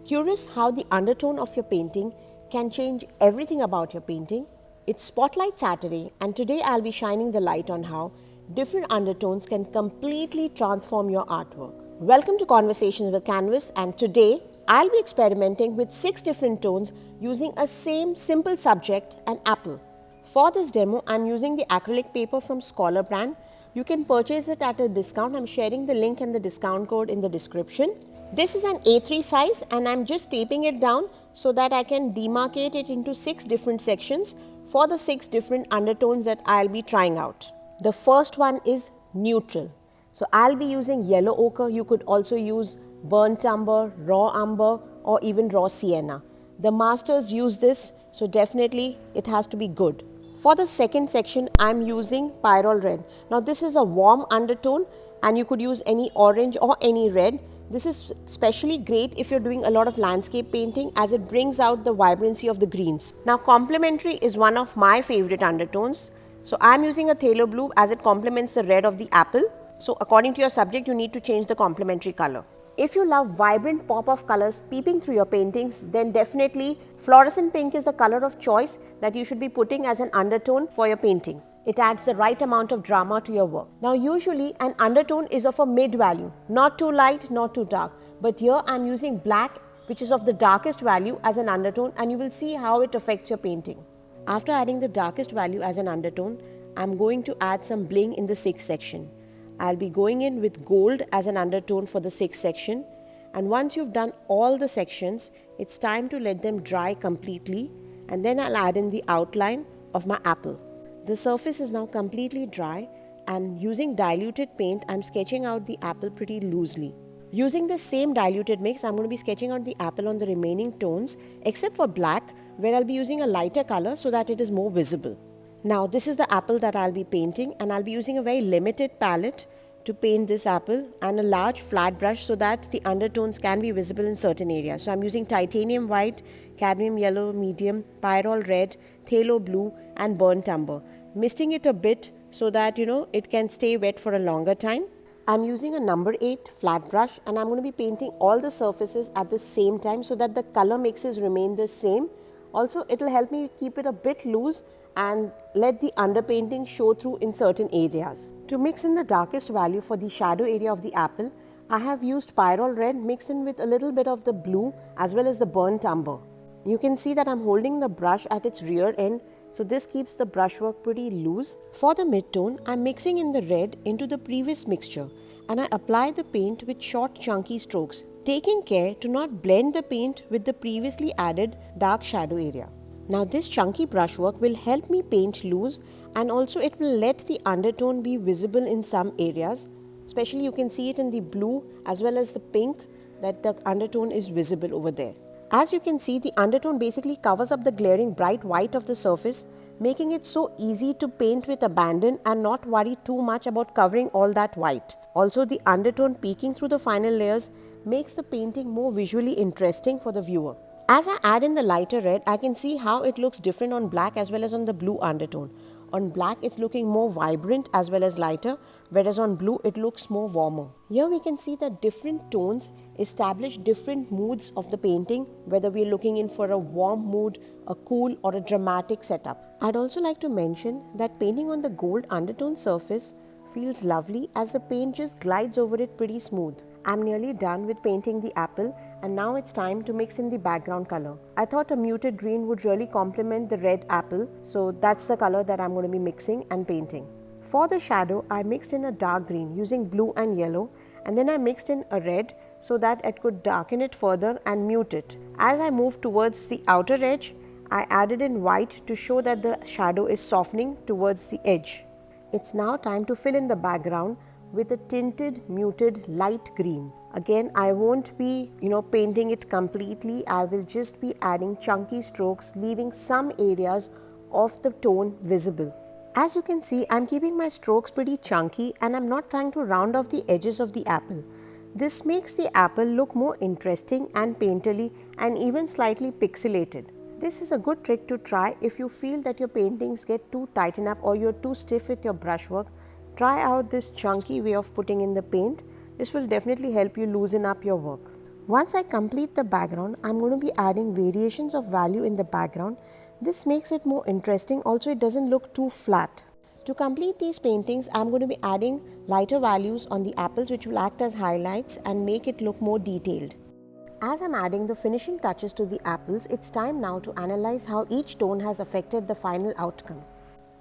Curious how the undertone of your painting can change everything about your painting? It's Spotlight Saturday, and today I'll be shining the light on how different undertones can completely transform your artwork. Welcome to Conversations with Canvas, and today I'll be experimenting with 6 different tones using a same simple subject, an apple. For this demo, I'm using the acrylic paper from Scholar brand. You can purchase it at a discount. I'm sharing the link and the discount code in the description. This is an A3 size and I'm just taping it down so that I can demarcate it into 6 different sections for the 6 different undertones that I'll be trying out. The first one is neutral. So I'll be using yellow ochre. You could also use burnt umber, raw umber, or even raw sienna. The masters use this, so definitely it has to be good. For the second section, I'm using pyrrole red. Now this is a warm undertone and you could use any orange or any red. This is especially great if you're doing a lot of landscape painting as it brings out the vibrancy of the greens. Now complementary is one of my favorite undertones. So I'm using a phthalo blue as it complements the red of the apple. So according to your subject, you need to change the complementary color. If you love vibrant pop of colors peeping through your paintings, then definitely fluorescent pink is the color of choice that you should be putting as an undertone for your painting. It adds the right amount of drama to your work. Now usually an undertone is of a mid value, not too light, not too dark. But here I'm using black, which is of the darkest value, as an undertone, and you will see how it affects your painting. After adding the darkest value as an undertone, I'm going to add some bling in the 6th section. I'll be going in with gold as an undertone for the 6th section, and once you've done all the sections, it's time to let them dry completely, and then I'll add in the outline of my apple. The surface is now completely dry, and using diluted paint, I'm sketching out the apple pretty loosely. Using the same diluted mix, I'm going to be sketching out the apple on the remaining tones, except for black, where I'll be using a lighter color so that it is more visible. Now this is the apple that I'll be painting, and I'll be using a very limited palette to paint this apple and a large flat brush so that the undertones can be visible in certain areas. So I'm using titanium white, cadmium yellow medium, pyrrole red, phthalo blue and burnt umber. Misting it a bit so that it can stay wet for a longer time. I'm using a number 8 flat brush and I'm going to be painting all the surfaces at the same time so that the color mixes remain the same. Also, it will help me keep it a bit loose and let the underpainting show through in certain areas. To mix in the darkest value for the shadow area of the apple, I have used pyrrole red mixed in with a little bit of the blue as well as the burnt umber. You can see that I'm holding the brush at its rear end, so this keeps the brushwork pretty loose. For the mid-tone, I'm mixing in the red into the previous mixture and I apply the paint with short chunky strokes, taking care to not blend the paint with the previously added dark shadow area. Now this chunky brushwork will help me paint loose, and also it will let the undertone be visible in some areas. Especially you can see it in the blue as well as the pink, that the undertone is visible over there. As you can see, the undertone basically covers up the glaring bright white of the surface, making it so easy to paint with abandon and not worry too much about covering all that white. Also, the undertone peeking through the final layers makes the painting more visually interesting for the viewer. As I add in the lighter red, I can see how it looks different on black as well as on the blue undertone. On black, it's looking more vibrant as well as lighter, whereas on blue, it looks more warmer. Here we can see that different tones establish different moods of the painting, whether we're looking in for a warm mood, a cool or a dramatic setup. I'd also like to mention that painting on the gold undertone surface feels lovely as the paint just glides over it pretty smooth. I'm nearly done with painting the apple, and now it's time to mix in the background color. I thought a muted green would really complement the red apple, so that's the color that I'm going to be mixing and painting. For the shadow, I mixed in a dark green using blue and yellow, and then I mixed in a red so that it could darken it further and mute it. As I moved towards the outer edge, I added in white to show that the shadow is softening towards the edge. It's now time to fill in the background with a tinted, muted, light green. Again, I won't be, painting it completely. I will just be adding chunky strokes, leaving some areas of the tone visible. As you can see, I'm keeping my strokes pretty chunky and I'm not trying to round off the edges of the apple. This makes the apple look more interesting and painterly and even slightly pixelated. This is a good trick to try if you feel that your paintings get too tightened up or you're too stiff with your brushwork. Try out this chunky way of putting in the paint. This will definitely help you loosen up your work. Once I complete the background, I'm going to be adding variations of value in the background. This makes it more interesting, also it doesn't look too flat. To complete these paintings, I'm going to be adding lighter values on the apples which will act as highlights and make it look more detailed. As I'm adding the finishing touches to the apples, it's time now to analyze how each tone has affected the final outcome.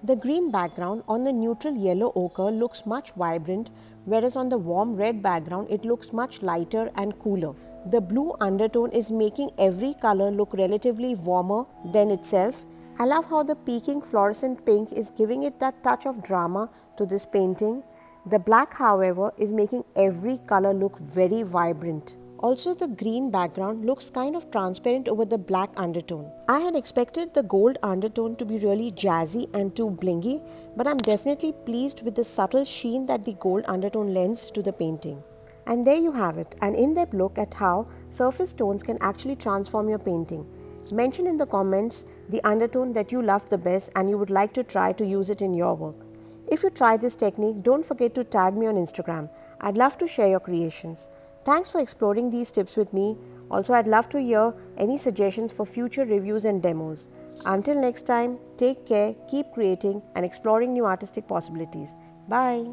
The green background on the neutral yellow ochre looks much vibrant, whereas on the warm red background it looks much lighter and cooler. The blue undertone is making every color look relatively warmer than itself. I love how the peaking fluorescent pink is giving it that touch of drama to this painting. The black, however, is making every color look very vibrant. Also, the green background looks kind of transparent over the black undertone. I had expected the gold undertone to be really jazzy and too blingy, but I'm definitely pleased with the subtle sheen that the gold undertone lends to the painting. And there you have it, an in-depth look at how surface tones can actually transform your painting. Mention in the comments the undertone that you love the best and you would like to try to use it in your work. If you try this technique, don't forget to tag me on Instagram. I'd love to share your creations. Thanks for exploring these tips with me. Also, I'd love to hear any suggestions for future reviews and demos. Until next time, take care, keep creating and exploring new artistic possibilities. Bye.